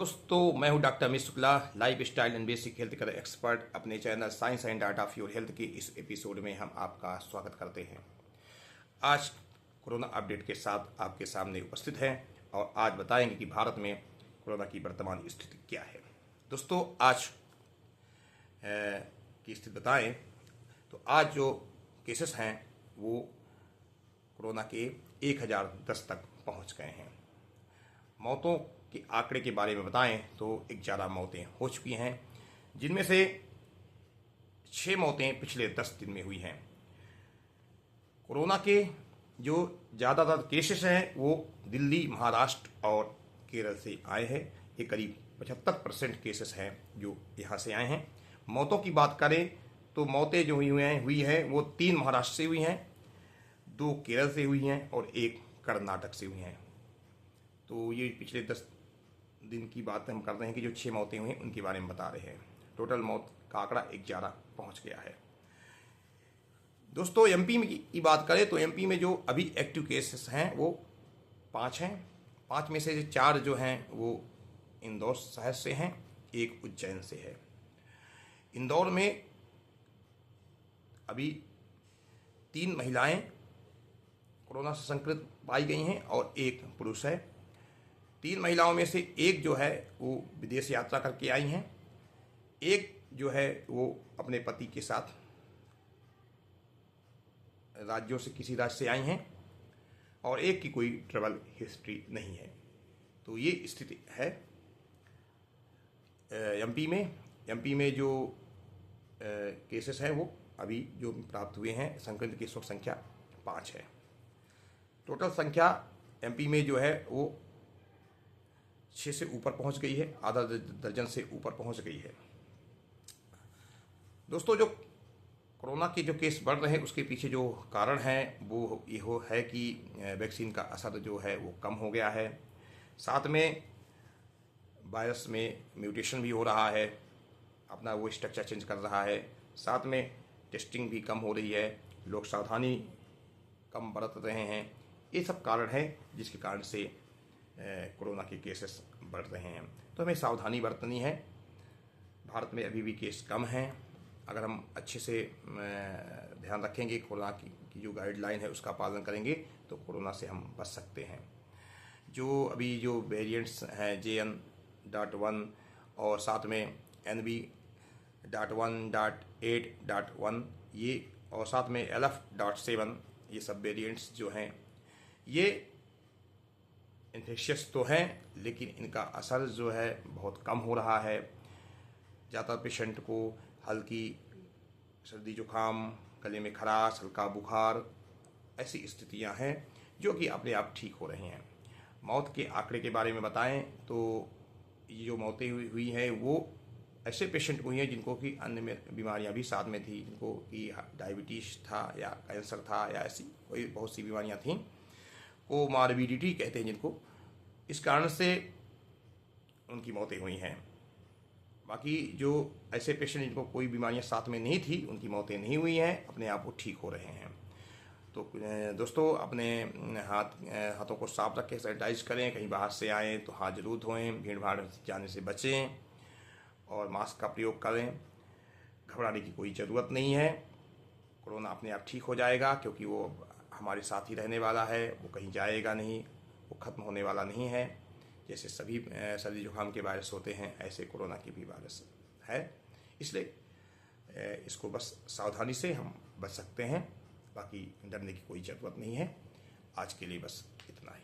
दोस्तों, मैं हूं doctor Amit Shukla, lifestyle and basic health care expert. अपने channel science and art of your health के इस एपिसोड में हम आपका स्वागत करते हैं। आज कोरोना अपडेट के साथ आपके सामने उपस्थित हैं और आज बताएंगे कि भारत में कोरोना की वर्तमान स्थिति क्या है। दोस्तों, आज की स्थिति बताएं तो आज जो केसेस हैं वो कोरोना के 1010 तक पहुंच गए हैं। मौतों के आंकड़े के बारे में बताएं तो 11 मौतें हो चुकी हैं, जिनमें से 6 मौतें पिछले 10 दिन में हुई हैं। कोरोना के जो ज़्यादातर केसेस हैं वो दिल्ली, महाराष्ट्र और केरल से आए हैं। ये करीब 75% केसेस हैं जो यहाँ से आए हैं। मौतों की बात करें तो मौतें जो हुई हैं वो 3 महाराष्ट्र से हुई हैं, 2 केरल से हुई हैं और 1 कर्नाटक से हुई हैं। तो ये पिछले 10 दिन की बात हम कर रहे हैं कि जो 6 मौतें हुई हैं उनके बारे में बता रहे हैं। टोटल मौत का आंकड़ा 11 पहुंच गया है। दोस्तों, एमपी में की बात करें तो एमपी में जो अभी एक्टिव केसेस हैं वो 5 हैं। 5 में से 4 जो हैं वो इंदौर शहर से हैं, 1 उज्जैन से है। इंदौर में अभी 3 महिलाएं कोरोना से संक्रमित पाई गई हैं और 1 पुरुष है। 3 महिलाओं में से 1 जो है वो विदेश यात्रा करके आई हैं, 1 जो है वो अपने पति के साथ राज्यों से किसी राज्य से आई हैं और 1 की कोई ट्रैवल हिस्ट्री नहीं है। तो ये स्थिति है एमपी में। एमपी में जो केसेस हैं वो अभी जो प्राप्त हुए हैं, संक्रमित केसों की संख्या 5 है। टोटल संख्या एमपी में जो है वो 6 से ऊपर पहुंच गई है, आधा दर्जन से ऊपर पहुंच गई है। दोस्तों, जो कोरोना के जो केस बढ़ रहे हैं उसके पीछे जो कारण है वो ये है कि वैक्सीन का असर जो है वो कम हो गया है। साथ में वायरस में म्यूटेशन भी हो रहा है, अपना वो स्ट्रक्चर चेंज कर रहा है। साथ में टेस्टिंग भी कम हो रही है, लोग सावधानी कम बरत रहे हैं। ये सब कारण है जिसके कारण से कोरोना के केसेस बढ़ रहे हैं। तो हमें सावधानी बरतनी है। भारत में अभी भी केस कम हैं। अगर हम अच्छे से ध्यान रखेंगे, कोरोना की जो गाइडलाइन है उसका पालन करेंगे तो कोरोना से हम बच सकते हैं। जो अभी जो वेरिएंट्स हैं JN.1 और साथ में NV.1.8.1 ये और साथ में LF.7, ये सब वेरिएंट्स जो हैं ये इन्फेक्शियस तो हैं लेकिन इनका असर जो है बहुत कम हो रहा है। ज़्यादातर पेशेंट को हल्की सर्दी जुकाम, गले में खराश, हल्का बुखार, ऐसी स्थितियां हैं जो कि अपने आप ठीक हो रही हैं। मौत के आंकड़े के बारे में बताएं तो ये जो मौतें हुई हैं वो ऐसे पेशेंट हुई हैं जिनको कि अन्य बीमारियां भी साथ में थी, जिनको कि डायबिटीज़ था या कैंसर था या ऐसी कोई बहुत सी बीमारियां थीं, कोमार्बिडिटी कहते हैं जिनको, इस कारण से उनकी मौतें हुई हैं। बाकी जो ऐसे पेशेंट जिनको कोई बीमारियां साथ में नहीं थी उनकी मौतें नहीं हुई हैं, अपने आप वो ठीक हो रहे हैं। तो दोस्तों, अपने हाथों को साफ रखें, सैनिटाइज करें। कहीं बाहर से आएँ तो हाथ जरूर धोएं, भीड़ भाड़ जाने से बचें और मास्क का प्रयोग करें। घबराने की कोई ज़रूरत नहीं है। कोरोना अपने आप ठीक हो जाएगा क्योंकि वो हमारे साथ ही रहने वाला है, वो कहीं जाएगा नहीं, वो ख़त्म होने वाला नहीं है। जैसे सभी सर्दी जुकाम के वायरस होते हैं ऐसे कोरोना की भी वायरस है, इसलिए इसको बस सावधानी से हम बच सकते हैं। बाकी डरने की कोई ज़रूरत नहीं है। आज के लिए बस इतना ही।